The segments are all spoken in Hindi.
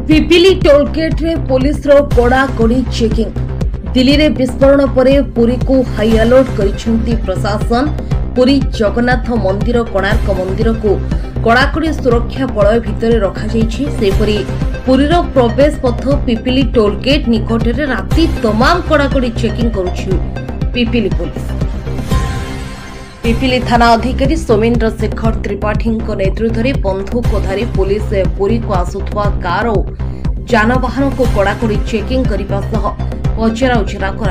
पिपिली टोलगेट रे पुलिस रो कड़ा कड़ी चेकिंग। दिल्ली रे विस्फोरण परे पुरी को हाई अलर्ट करिसेंती प्रशासन। पुरी जगन्नाथ मंदिर कोणार्क मंदिर को कड़ाकड़ी सुरक्षा बलय भितर रखा जाइछि। सेपरि पुरीर प्रवेश पथ पिपिली टोलगेट निकट रे राति तमाम कड़ाकड़ी चेकिंग करुछि पिपिली पुलिस। पिपिली थाना अधिकारी सोमेन्द्र शेखर त्रिपाठी नेतृत्व में बंधुकधारी पुलिस पुरी को आसुवा कार और जानवाहन को कड़ाकड़ी चेकिंग करने पचरा उचरा कर।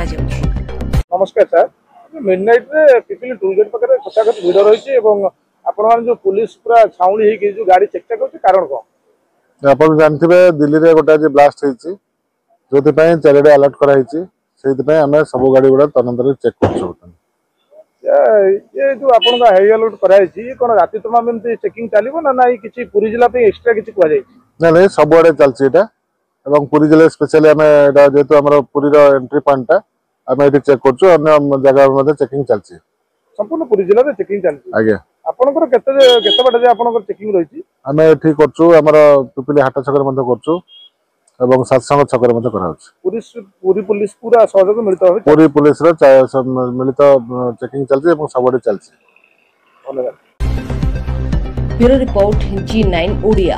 नमस्कार सर, मिडनाइट रे पिपिली टोलगेट पाखे कथाकथ भिड़ रही आपण जो पुलिस पूरा छाउणी होगी जो गाड़ी चेक चेक होची कारण कौन आप जानते दिल्ली रे गोटे आज ब्लास्ट होती जो चारिड़े अलर्ट कराई आम सब गाड़ी गुड़ा तदंतर चेक कर। ये जो आपण हाई अलर्ट कराई कौन राति तमाम एमती चेकिंग चलो ना ना किसी पुरी जिला एक्सट्रा किसी कहुई ना नहीं सबुआड़े चलता पुरी जिले स्पेशली आम जेहतु आम पुरी एंट्री पॉइंट आम ये चेक कर जगह चेकिंग चलती संपूर्ण पुरी जिले चेकिंग चलती। आज्ञा आपनकर केते बाटे जे आपनकर चेकिंग रही आम ये करछु हमर पिपिली हाट छकर मध्ये करछु एवं सातसंग छकर मध्ये कराउछु। पूरी पुलिस पूरा सहयोग मिलित होय पूरी पुलिस रो मिलित चेकिंग चलछि एवं सबडे चलछि। धन्यवाद। Bureau report G9 Odia.